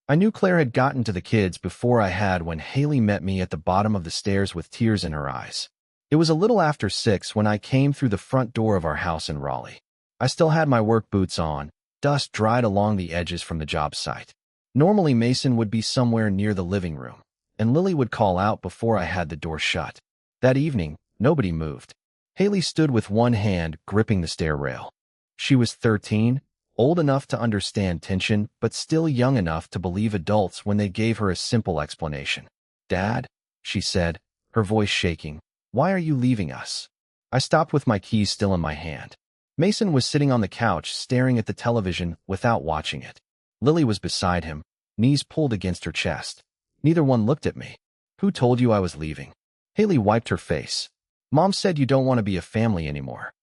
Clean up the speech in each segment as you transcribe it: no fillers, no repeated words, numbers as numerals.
I knew Claire had gotten to the kids before I had when Haley met me at the bottom of the stairs with tears in her eyes. It was a little after 6 when I came through the front door of our house in Raleigh. I still had my work boots on, dust dried along the edges from the job site. Normally Mason would be somewhere near the living room, and Lily would call out before I had the door shut. That evening, nobody moved. Haley stood with one hand gripping the stair rail. She was 13, old enough to understand tension, but still young enough to believe adults when they gave her a simple explanation. "Dad," she said, her voice shaking, "why are you leaving us?" I stopped with my keys still in my hand. Mason was sitting on the couch staring at the television without watching it. Lily was beside him, knees pulled against her chest. Neither one looked at me. "Who told you I was leaving?" Haley wiped her face. "Mom said you don't want to be a family anymore."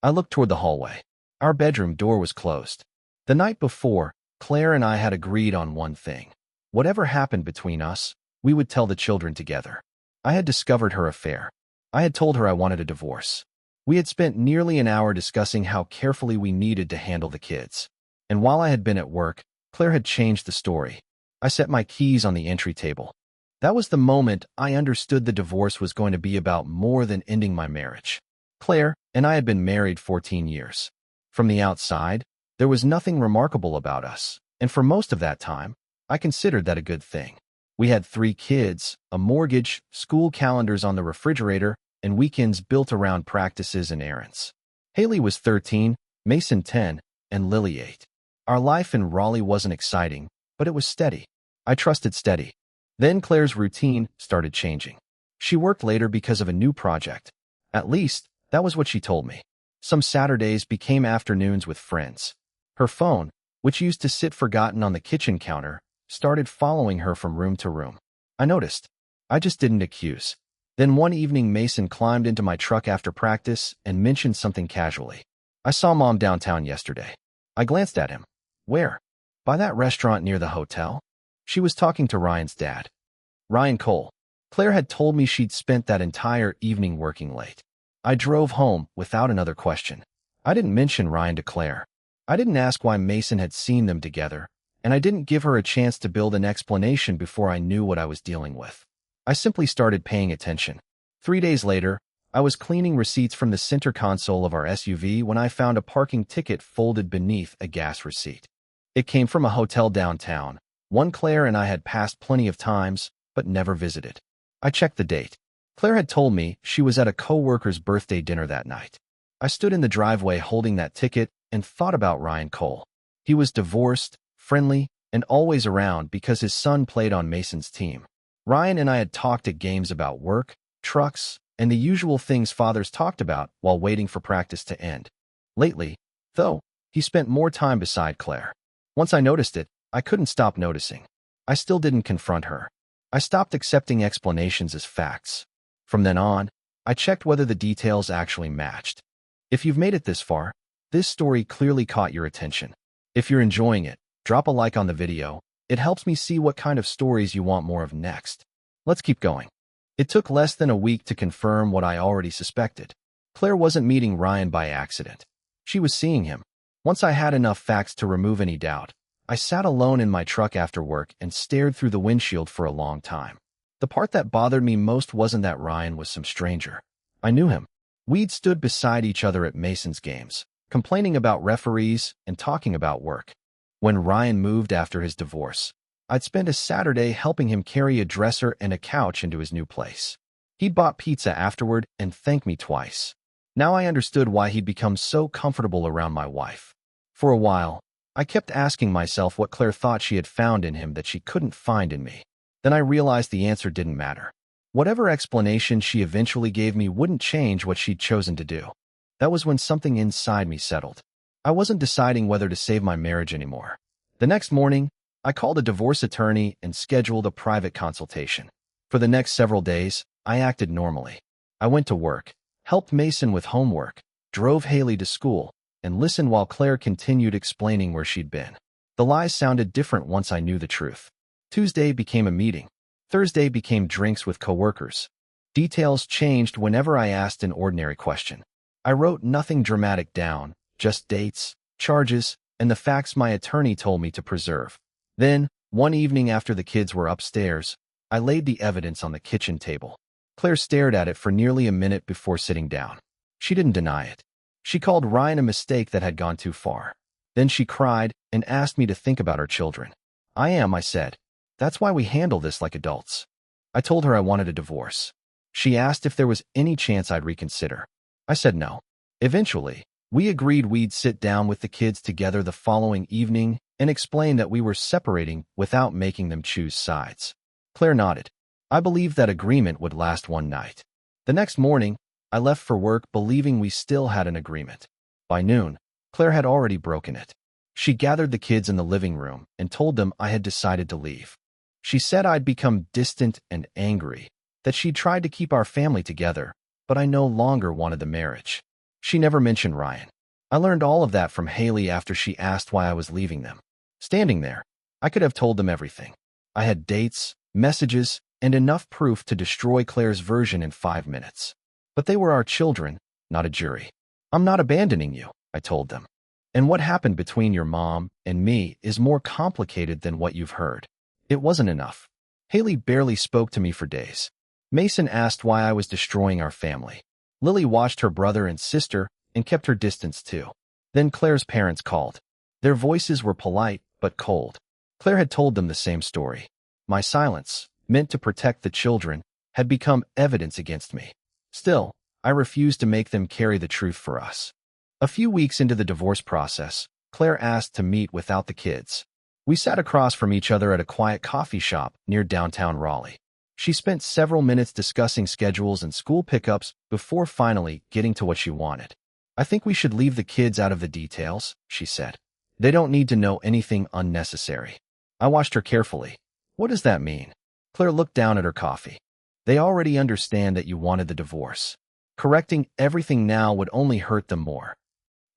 I looked toward the hallway. Our bedroom door was closed. The night before, Claire and I had agreed on one thing. Whatever happened between us, we would tell the children together. I had discovered her affair. I had told her I wanted a divorce. We had spent nearly an hour discussing how carefully we needed to handle the kids. And while I had been at work, Claire had changed the story. I set my keys on the entry table. That was the moment I understood the divorce was going to be about more than ending my marriage. Claire and I had been married 14 years. From the outside, there was nothing remarkable about us, and for most of that time, I considered that a good thing. We had 3 kids, a mortgage, school calendars on the refrigerator, and weekends built around practices and errands. Haley was 13, Mason 10, and Lily 8. Our life in Raleigh wasn't exciting, but it was steady. I trusted steady. Then Claire's routine started changing. She worked later because of a new project. At least, that was what she told me. Some Saturdays became afternoons with friends. Her phone, which used to sit forgotten on the kitchen counter, started following her from room to room. I noticed. I just didn't accuse. Then one evening Mason climbed into my truck after practice and mentioned something casually. "I saw Mom downtown yesterday." I glanced at him. "Where?" "By that restaurant near the hotel." She was talking to Ryan's dad. Ryan Cole. Claire had told me she'd spent that entire evening working late. I drove home without another question. I didn't mention Ryan to Claire. I didn't ask why Mason had seen them together, and I didn't give her a chance to build an explanation before I knew what I was dealing with. I simply started paying attention. 3 days later, I was cleaning receipts from the center console of our SUV when I found a parking ticket folded beneath a gas receipt. It came from a hotel downtown, one Claire and I had passed plenty of times, but never visited. I checked the date. Claire had told me she was at a co-worker's birthday dinner that night. I stood in the driveway holding that ticket and thought about Ryan Cole. He was divorced, friendly, and always around because his son played on Mason's team. Ryan and I had talked at games about work, trucks, and the usual things fathers talked about while waiting for practice to end. Lately, though, he spent more time beside Claire. Once I noticed it, I couldn't stop noticing. I still didn't confront her. I stopped accepting explanations as facts. From then on, I checked whether the details actually matched. If you've made it this far, this story clearly caught your attention. If you're enjoying it, drop a like on the video. It helps me see what kind of stories you want more of next. Let's keep going. It took less than a week to confirm what I already suspected. Claire wasn't meeting Ryan by accident. She was seeing him. Once I had enough facts to remove any doubt, I sat alone in my truck after work and stared through the windshield for a long time. The part that bothered me most wasn't that Ryan was some stranger. I knew him. We'd stood beside each other at Mason's games, complaining about referees and talking about work. When Ryan moved after his divorce, I'd spent a Saturday helping him carry a dresser and a couch into his new place. He'd bought pizza afterward and thanked me twice. Now I understood why he'd become so comfortable around my wife. For a while, I kept asking myself what Claire thought she had found in him that she couldn't find in me. Then I realized the answer didn't matter. Whatever explanation she eventually gave me wouldn't change what she'd chosen to do. That was when something inside me settled. I wasn't deciding whether to save my marriage anymore. The next morning, I called a divorce attorney and scheduled a private consultation. For the next several days, I acted normally. I went to work, helped Mason with homework, drove Haley to school, and listened while Claire continued explaining where she'd been. The lies sounded different once I knew the truth. Tuesday became a meeting. Thursday became drinks with coworkers. Details changed whenever I asked an ordinary question. I wrote nothing dramatic down, just dates, charges, and the facts my attorney told me to preserve. Then, One evening after the kids were upstairs, I laid the evidence on the kitchen table. Claire stared at it for nearly a minute before sitting down. She didn't deny it. She called Ryan a mistake that had gone too far. Then she cried and asked me to think about our children. I said. That's why we handle this like adults. I told her I wanted a divorce. She asked if there was any chance I'd reconsider. I said no. Eventually, we agreed we'd sit down with the kids together the following evening and explain that we were separating without making them choose sides. Claire nodded. I believed that agreement would last one night. The next morning, I left for work believing we still had an agreement. By noon, Claire had already broken it. She gathered the kids in the living room and told them I had decided to leave. She said I'd become distant and angry, that she'd tried to keep our family together, but I no longer wanted the marriage. She never mentioned Ryan. I learned all of that from Haley after she asked why I was leaving them. Standing there, I could have told them everything. I had dates, messages, and enough proof to destroy Claire's version in 5 minutes. But they were our children, not a jury. I'm not abandoning you, I told them. And what happened between your mom and me is more complicated than what you've heard. It wasn't enough. Haley barely spoke to me for days. Mason asked why I was destroying our family. Lily watched her brother and sister and kept her distance too. Then Claire's parents called. Their voices were polite but cold. Claire had told them the same story. My silence, meant to protect the children, had become evidence against me. Still, I refused to make them carry the truth for us. A few weeks into the divorce process, Claire asked to meet without the kids. We sat across from each other at a quiet coffee shop near downtown Raleigh. She spent several minutes discussing schedules and school pickups before finally getting to what she wanted. I think we should leave the kids out of the details, she said. They don't need to know anything unnecessary. I watched her carefully. What does that mean? Claire looked down at her coffee. They already understand that you wanted the divorce. Correcting everything now would only hurt them more.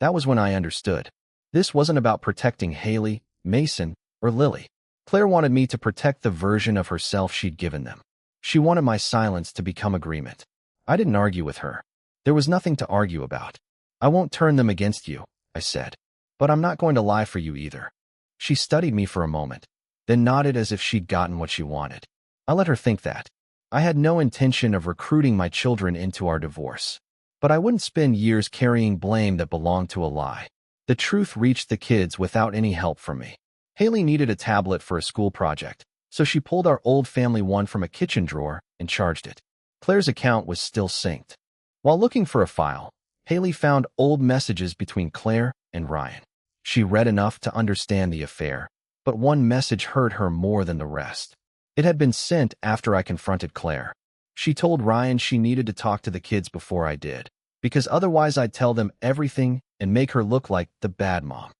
That was when I understood. This wasn't about protecting Haley, Mason, or Lily. Claire wanted me to protect the version of herself she'd given them. She wanted my silence to become agreement. I didn't argue with her. There was nothing to argue about. I won't turn them against you, I said. But I'm not going to lie for you either. She studied me for a moment, then nodded as if she'd gotten what she wanted. I let her think that. I had no intention of recruiting my children into our divorce. But I wouldn't spend years carrying blame that belonged to a lie. The truth reached the kids without any help from me. Haley needed a tablet for a school project, so she pulled our old family one from a kitchen drawer and charged it. Claire's account was still synced. While looking for a file, Haley found old messages between Claire and Ryan. She read enough to understand the affair, but one message hurt her more than the rest. It had been sent after I confronted Claire. She told Ryan she needed to talk to the kids before I did, because otherwise I'd tell them everything and make her look like the bad mom.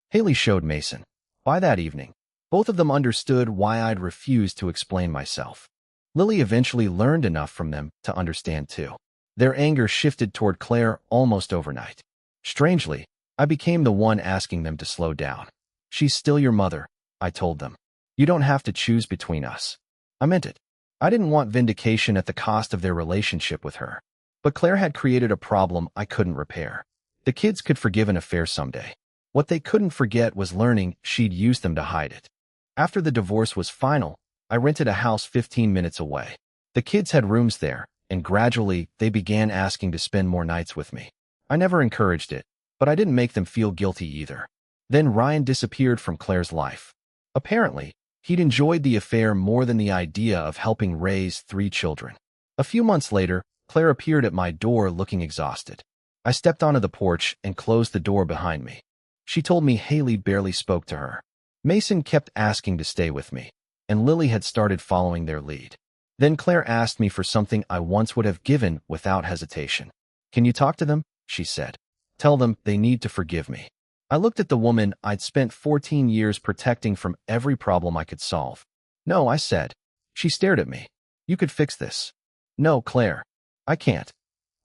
Haley showed Mason. By that evening, both of them understood why I'd refused to explain myself. Lily eventually learned enough from them to understand too. Their anger shifted toward Claire almost overnight. Strangely, I became the one asking them to slow down. She's still your mother, I told them. You don't have to choose between us. I meant it. I didn't want vindication at the cost of their relationship with her. But Claire had created a problem I couldn't repair. The kids could forgive an affair someday. What they couldn't forget was learning she'd used them to hide it. After the divorce was final, I rented a house 15 minutes away. The kids had rooms there, and gradually they began asking to spend more nights with me. I never encouraged it, but I didn't make them feel guilty either. Then Ryan disappeared from Claire's life. Apparently, he'd enjoyed the affair more than the idea of helping raise 3 children. A few months later, Claire appeared at my door looking exhausted. I stepped onto the porch and closed the door behind me. She told me Haley barely spoke to her. Mason kept asking to stay with me, and Lily had started following their lead. Then Claire asked me for something I once would have given without hesitation. Can you talk to them? She said. Tell them they need to forgive me. I looked at the woman I'd spent 14 years protecting from every problem I could solve. No, I said. She stared at me. You could fix this. No, Claire. I can't.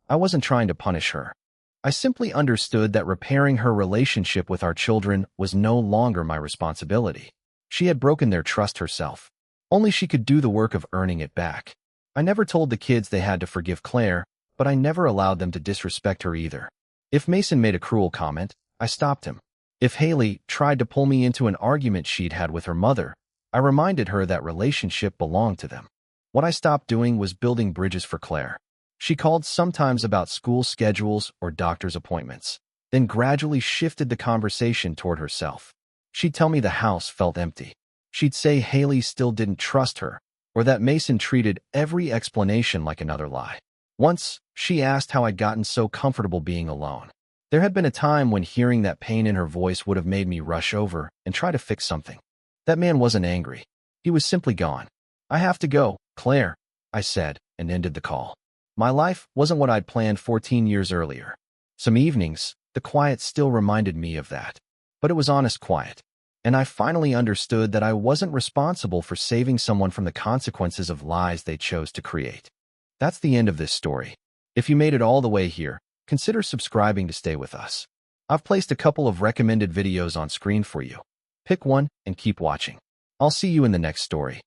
I wasn't trying to punish her. I simply understood that repairing her relationship with our children was no longer my responsibility. She had broken their trust herself. Only she could do the work of earning it back. I never told the kids they had to forgive Claire, but I never allowed them to disrespect her either. If Mason made a cruel comment, I stopped him. If Haley tried to pull me into an argument she'd had with her mother, I reminded her that relationship belonged to them. What I stopped doing was building bridges for Claire. She called sometimes about school schedules or doctor's appointments, then gradually shifted the conversation toward herself. She'd tell me the house felt empty. She'd say Haley still didn't trust her, or that Mason treated every explanation like another lie. Once, she asked how I'd gotten so comfortable being alone. There had been a time when hearing that pain in her voice would have made me rush over and try to fix something. That man wasn't angry. He was simply gone. "I have to go, Claire," I said, and ended the call. My life wasn't what I'd planned 14 years earlier. Some evenings, the quiet still reminded me of that. But it was honest quiet. And I finally understood that I wasn't responsible for saving someone from the consequences of lies they chose to create. That's the end of this story. If you made it all the way here, consider subscribing to stay with us. I've placed a couple of recommended videos on screen for you. Pick one and keep watching. I'll see you in the next story.